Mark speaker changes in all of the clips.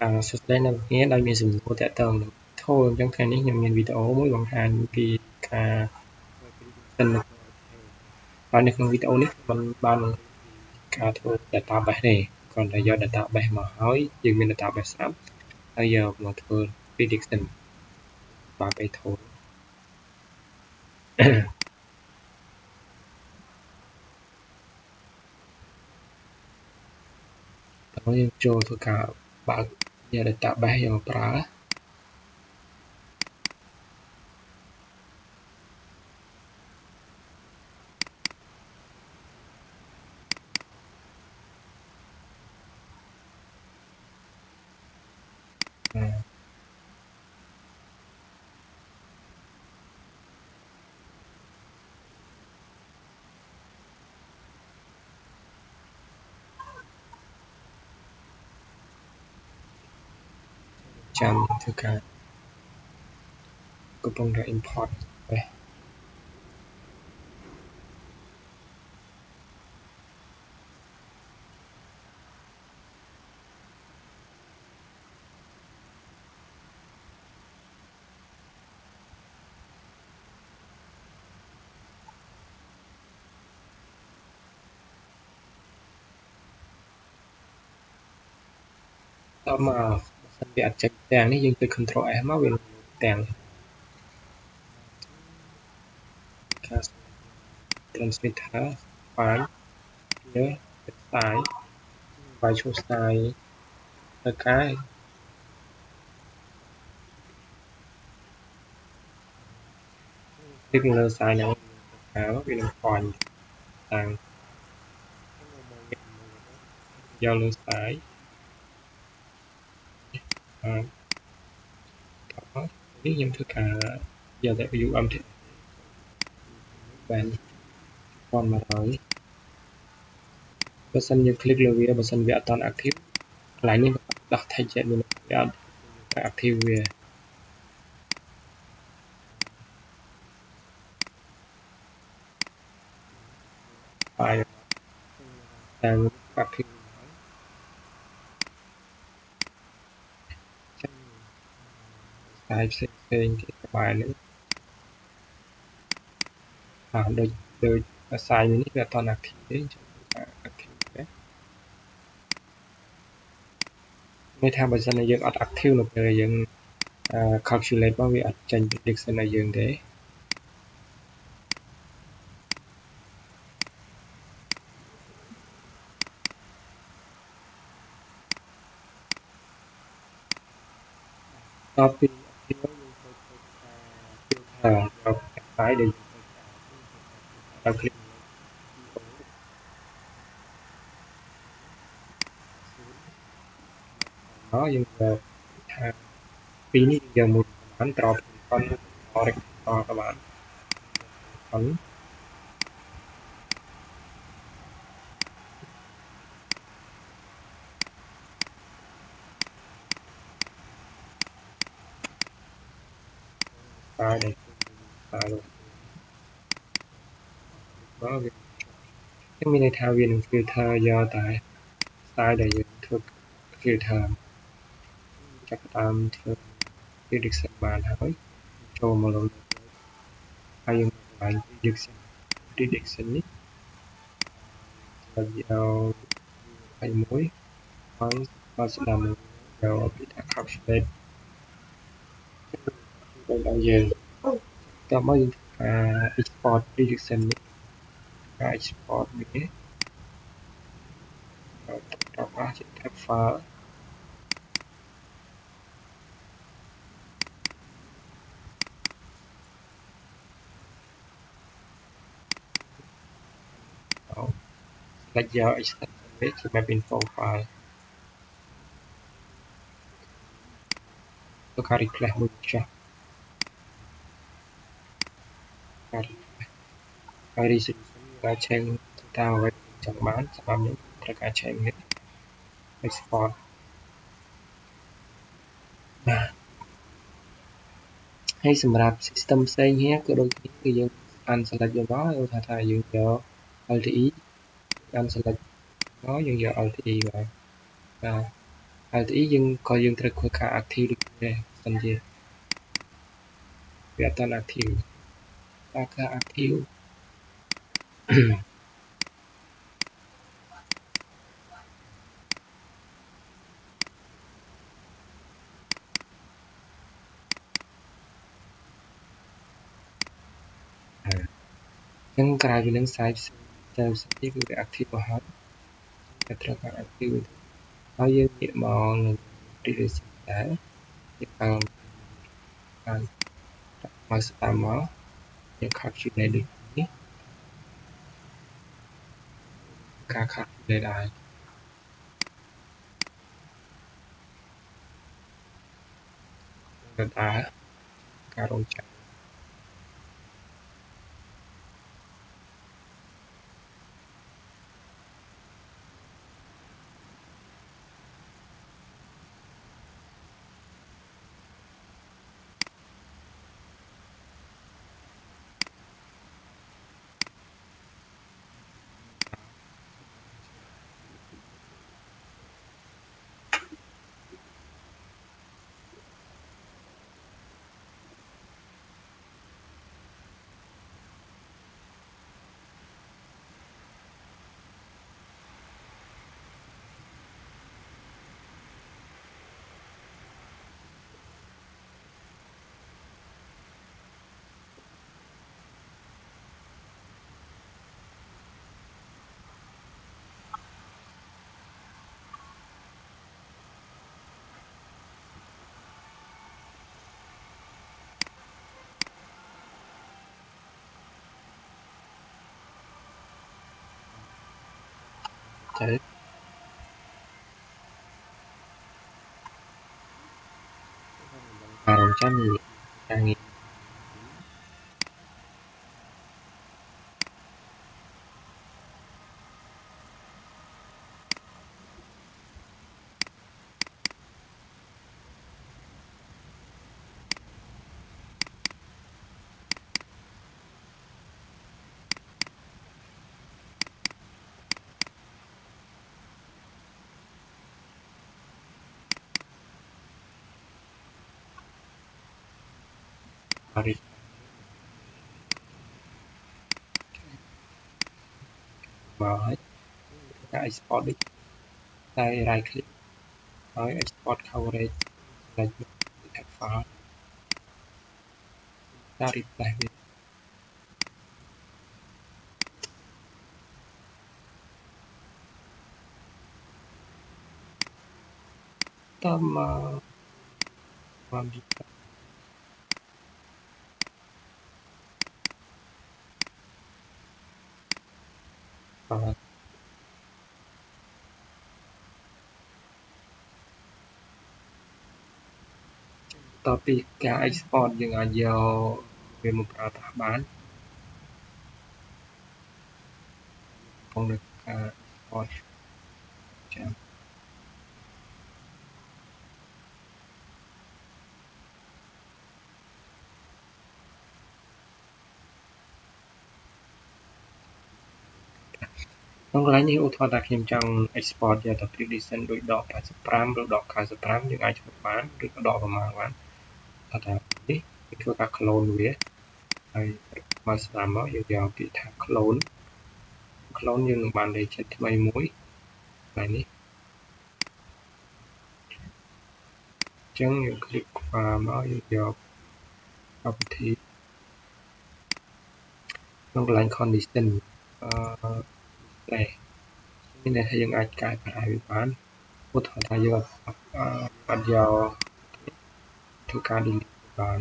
Speaker 1: សួស្តីអ្នកនាងដោយមានសំណួរតាក់ទងនឹងធូលអញ្ចឹងថ្ងៃនេះខ្ញុំមានវីដេអូមួយបង្ហាញពីការធ្វើ prediction ហើយនៅក្នុងវីដេអូនេះខ្ញុំបានបង្រៀនពីការធ្វើ database ទេគ្រាន់តែយក database មកហើយយើងមាន database ស្រាប់ហើយយកមកធ្វើ prediction បែប ATOL តោះយើងចូលធ្វើការបើកយក database យកមកប្រើចាំធ្វើការកំពុងតែ import តមកបើសិនវាអត់ចេញទាំងនេះយើងចុច Ctrl S មកវាទាំង transmitter file here side virtual side ទៅកាយคลิกលើ side ហ្នឹងហើយវានឹង point តាមយកលើ side ហើយនេះខ្ញុំធ្វើការយកតែ view MTF បាន1100បើសិនយើង click លើវាបើសិនវាអត់តាន់ active កន្លែងនេះដោះ text ចេះវាអត់ active វាហើយតាម active តែផ្សេងទៀតក្បែរនេះដូច assign នេះវាអត់តាន់ active ទេអញ្ចឹង active ទេមានថាបើសិនជាយើងអត់ active នៅពេលយើង calculate មកវាអត់ចេញ prediction ឲ្យយើងទេតពី active យើងទៅ filter យក side ដែលយើង click មកយើងទៅថាពីនេះយើងមួយបានត្រប់ប៉ុន correct ក៏បានប៉ុនតែដែលតែលោកមកវាខ្ញុំមានន័យថាវានឹង filter យកតែ style ដែលយើងធ្វើ filter ចាប់ផ្ដើមធ្វើ prediction បានហើយចូលមកលើហើយយើងឡើង prediction នេះយក21ហើយបើស្ដាំយកពីថា calculate ដល់យើងតោះមកយើងការ export prediction នេះការ export នេះតបជា tab file select យក extension នេះជា map info file ទៅការ replace មួយចាស់ការ replace ហើយ resolution ការ change ទៅតាមអ្វីចង់បានសម្រាប់ខ្ញុំត្រូវការ change នេះ export បាទហើយសម្រាប់ system ផ្សេងhere ក៏ដូចគ្នាគឺយើង unselect យកមកឧទាហរណ៍ថាយើងយក LTE unselect មកយើងយក LTE បាទ ហើយទីយើងក៏យើងត្រូវធ្វើការ active ដូចគ្នាសិនជាវាអត់តាន់ active ការ active អញ្ចឹងក្រៅពីនឹងសាយផ្សេងទៅផ្សេងទៀតគឺវា active មកហើយតែត្រូវការ active ហើយយើងងាកមកនឹង relation ដែរយើងបានមកស្ដាំមកយើង calculate ដូចនេះការ calculate ដែរការរងចាំទៅការរងចាំការងារបរិយាមកហើយការ export ដូចតែ right click ហើយ export coverage ចំណុច add file ការ replace វាតមកបាន តពីការ export យើងអាចយកវាមកប្រើប្រាស់បានក្នុងនឹងការ export ចាំក្នុងកន្លែងនេះឧទាហរណ៍ថាខ្ញុំចង់ export យកទៅ prediction ដូចដក85ឬដក95យើងអាចធ្វើបានឬក៏ដកប្រមាណបានថានេះគឺធ្វើការ clone វាហើយមកស្ដាំមកយើងយកពាក្យថា clone យើងនឹងបាន legend ថ្មីមួយកន្លែងនេះអញ្ចឹងយើង click ខ្វះមកយើងយក property ក្នុងកន្លែង condition display មានន័យថាយើងអាចកែប្រែវាបានឧទាហរណ៍ថាយើងអត់យកធ្វើការ delete បាន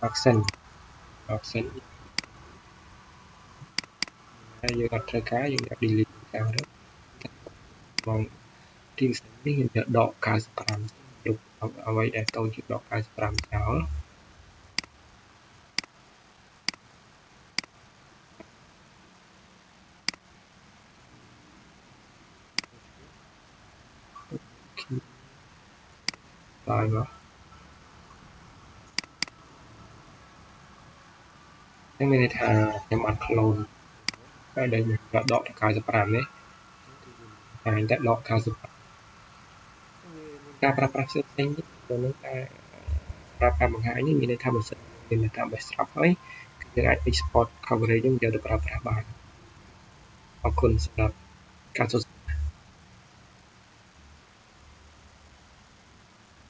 Speaker 1: option ហើយយើងអត់ត្រូវការយើងយក delete តាមទៅបងទីផ្សារនេះយើងយកដក95លុបអ្វីដែលតូចជាងដក95ចោលហើយមកខ្ញុំមានន័យថាខ្ញុំអត់ clone ហើយដែលយើងដកដល់95នេះអាចតែដក95ការប្រើប្រាស់ផ្សេងៗទៀតទៅនឹងការប្រើប្រាស់បង្ហាញនេះមានន័យថាបើសិនមាន database ស្រាប់ហើយយើងអាច export coverage យើងយកទៅប្រើប្រាស់បានអរគុណសម្រាប់ការសួរ